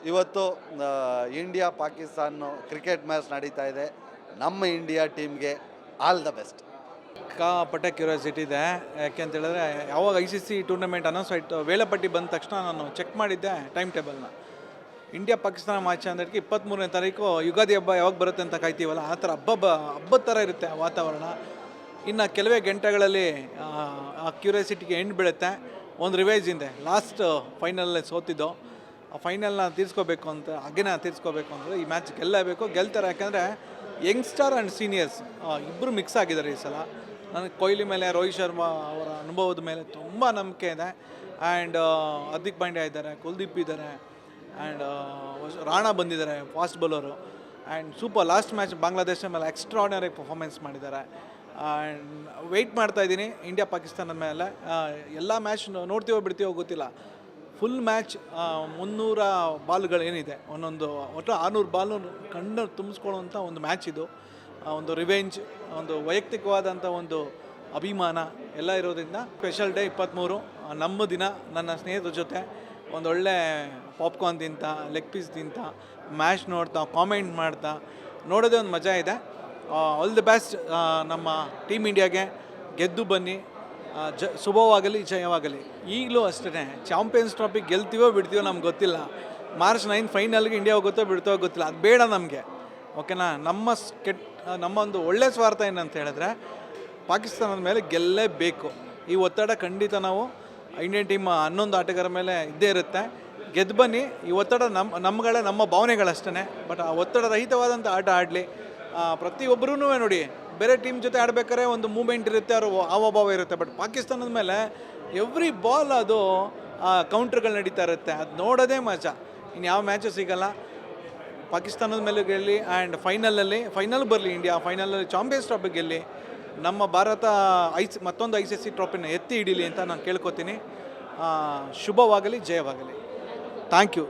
ಇವತ್ತು India Pakistan cricket match ನಡೀತಾ ಇದೆ. ನಮ್ಮ ಇಂಡಿಯಾ ಟೀಮ್ಗೆ ಆಲ್ ದ ಬೆಸ್ಟ್. ಸಿಕ್ಕಾಪಟ್ಟೆ ಕ್ಯೂರಿಯಾಸಿಟಿ ಇದೆ. ಯಾಕೆ ಅಂತ ಹೇಳಿದ್ರೆ ಯಾವಾಗ ICC ಟೂರ್ನಮೆಂಟ್ ಅನೌನ್ಸ್ ಆಯಿತು, ವೇಳಾಪಟ್ಟಿ ಬಂದ ತಕ್ಷಣ ನಾನು ಚೆಕ್ ಮಾಡಿದ್ದೆ ಟೈಮ್ ಟೇಬಲ್ನ. ಇಂಡಿಯಾ ಪಾಕಿಸ್ತಾನ ಮ್ಯಾಚ್ ಅಂದಕ್ಕೆ 23ನೇ ತಾರೀಕು ಯುಗಾದಿ ಹಬ್ಬ ಯಾವಾಗ ಬರುತ್ತೆ ಅಂತ ಕಾಯ್ತೀವಲ್ಲ, ಆ ಥರ ಹಬ್ಬದ ಥರ ಇರುತ್ತೆ ವಾತಾವರಣ. ಇನ್ನು ಕೆಲವೇ ಗಂಟೆಗಳಲ್ಲಿ ಆ ಕ್ಯೂರಿಯಾಸಿಟಿಗೆ ಎಂಡ್ ಬೀಳುತ್ತೆ. ಒಂದು ರಿವೈಸ್ ಇದೆ, ಲಾಸ್ಟ್ ಫೈನಲಲ್ಲಿ ಸೋತಿದ್ದು, ಆ ಫೈನಲ್ನ ತೀರಿಸ್ಕೋಬೇಕು ಅಂತ ತೀರಿಸ್ಕೋಬೇಕು ಅಂದರೆ ಈ ಮ್ಯಾಚ್ ಗೆಲ್ಲಬೇಕು, ಗೆಲ್ತಾರೆ. ಯಾಕಂದರೆ ಯಂಗ್ಸ್ಟರ್ ಆ್ಯಂಡ್ ಸೀನಿಯರ್ಸ್ ಇಬ್ಬರು ಮಿಕ್ಸ್ ಆಗಿದ್ದಾರೆ ಈ ಸಲ. ನನಗೆ ಕೊಹ್ಲಿ ಮೇಲೆ, ರೋಹಿತ್ ಶರ್ಮಾ ಅವರ ಅನುಭವದ ಮೇಲೆ ತುಂಬ ನಂಬಿಕೆ ಇದೆ. ಆ್ಯಂಡ್ ಹಾರ್ದಿಕ್ ಪಾಂಡ್ಯ ಇದ್ದಾರೆ, ಕುಲ್ದೀಪ್ ಇದ್ದಾರೆ, ಆ್ಯಂಡ್ ರಾಣಾ ಬಂದಿದ್ದಾರೆ fast bowler. And super last match Bangladesh ಮೇಲೆ ಎಕ್ಸ್ಟ್ರಾರ್ಡಿನರಿ ಪರ್ಫಾರ್ಮೆನ್ಸ್ ಮಾಡಿದ್ದಾರೆ. ಆ್ಯಂಡ್ ವೆಯ್ಟ್ ಮಾಡ್ತಾಯಿದ್ದೀನಿ ಇಂಡಿಯಾ ಪಾಕಿಸ್ತಾನದ ಮೇಲೆ. ಎಲ್ಲ ಮ್ಯಾಚ್ ನೋಡ್ತೀವೋ ಬಿಡ್ತೀವೋ ಗೊತ್ತಿಲ್ಲ. ಫುಲ್ ಮ್ಯಾಚ್ 300 ಬಾಲ್ಗಳೇನಿದೆ, ಒಟ್ಟು 600 ಬಾಲು ಕಣ್ಣು ತುಂಬಿಸ್ಕೊಳ್ಳುವಂಥ ಒಂದು ಮ್ಯಾಚ್ ಇದು. ಒಂದು ರಿವೆಂಜ್, ಒಂದು ವೈಯಕ್ತಿಕವಾದಂಥ ಒಂದು ಅಭಿಮಾನ ಎಲ್ಲ ಇರೋದ್ರಿಂದ ಸ್ಪೆಷಲ್ ಡೇ 23 ನಮ್ಮ ದಿನ. ನನ್ನ ಸ್ನೇಹಿತರ ಜೊತೆ ಒಂದೊಳ್ಳೆ ಪಾಪ್ಕಾರ್ನ್ ತಿಂತ, ಲೆಗ್ ಪೀಸ್ ತಿಂತ, ಮ್ಯಾಚ್ ನೋಡ್ತಾ, ಕಾಮೆಂಟ್ ಮಾಡ್ತಾ ನೋಡೋದೇ ಒಂದು ಮಜಾ ಇದೆ. ಆಲ್ ದಿ ಬೆಸ್ಟ್ ನಮ್ಮ ಟೀಮ್ ಇಂಡಿಯಾಗೆ. ಗೆದ್ದು ಬನ್ನಿ, ಶುಭವಾಗಲಿ, ಜಯವಾಗಲಿ. ಈಗಲೂ ಅಷ್ಟೇ, ಚಾಂಪಿಯನ್ಸ್ ಟ್ರಾಫಿ ಗೆಲ್ತೀವೋ ಬಿಡ್ತೀವೋ ನಮ್ಗೆ ಗೊತ್ತಿಲ್ಲ. ಮಾರ್ಚ್ 9 ಫೈನಲ್ಗೆ ಇಂಡಿಯಾ ಹೋಗುತ್ತೋ ಬಿಡ್ತೋ ಗೊತ್ತಿಲ್ಲ, ಅದು ಬೇಡ ನಮಗೆ. ಓಕೆನಾ? ನಮ್ಮ ಒಂದು ಒಳ್ಳೆಯ ಸ್ವಾರ್ಥ ಏನಂತ ಹೇಳಿದ್ರೆ ಪಾಕಿಸ್ತಾನದ ಮೇಲೆ ಗೆಲ್ಲೇಬೇಕು. ಈ ಒತ್ತಡ ಖಂಡಿತ ನಾವು ಇಂಡಿಯನ್ ಟೀಮ್ 11 ಆಟಗಾರ ಮೇಲೆ ಇದ್ದೇ ಇರುತ್ತೆ. ಗೆದ್ದು ಬನ್ನಿ. ಈ ಒತ್ತಡ ನಮ್ಮ ಭಾವನೆಗಳಷ್ಟೇ. ಬಟ್ ಆ ಒತ್ತಡ ರಹಿತವಾದಂಥ ಆಟ ಆಡಲಿ. ಪ್ರತಿಯೊಬ್ಬರೂ ನೋಡಿ, ಬೇರೆ ಟೀಮ್ ಜೊತೆ ಆಡ್ಬೇಕಾದ್ರೆ ಒಂದು ಮೂಮೆಂಟ್ ಇರುತ್ತೆ, ಅವರು ಹಾವಭಾವ ಇರುತ್ತೆ. ಬಟ್ ಪಾಕಿಸ್ತಾನದ ಮೇಲೆ ಎವ್ರಿ ಬಾಲ್ ಅದು ಕೌಂಟ್ರ್ಗಳು ನಡೀತಾ ಇರುತ್ತೆ. ಅದು ನೋಡೋದೇ ಮಜಾ. ಇನ್ನು ಯಾವ ಮ್ಯಾಚು ಸಿಗೋಲ್ಲ. ಪಾಕಿಸ್ತಾನದ ಮೇಲೆ ಗೆಲ್ಲಿ, ಆ್ಯಂಡ್ ಫೈನಲ್ ಬರಲಿ ಇಂಡಿಯಾ. ಫೈನಲಲ್ಲಿ ಚಾಂಪಿಯನ್ಸ್ ಟ್ರಾಫಿ ಗೆಲ್ಲಿ. ನಮ್ಮ ಭಾರತ ಮತ್ತೊಂದು ICC ಟ್ರಾಫಿನ ಎತ್ತಿ ಹಿಡೀಲಿ ಅಂತ ನಾನು ಕೇಳ್ಕೊತೀನಿ. ಶುಭವಾಗಲಿ, ಜಯವಾಗಲಿ. Thank you.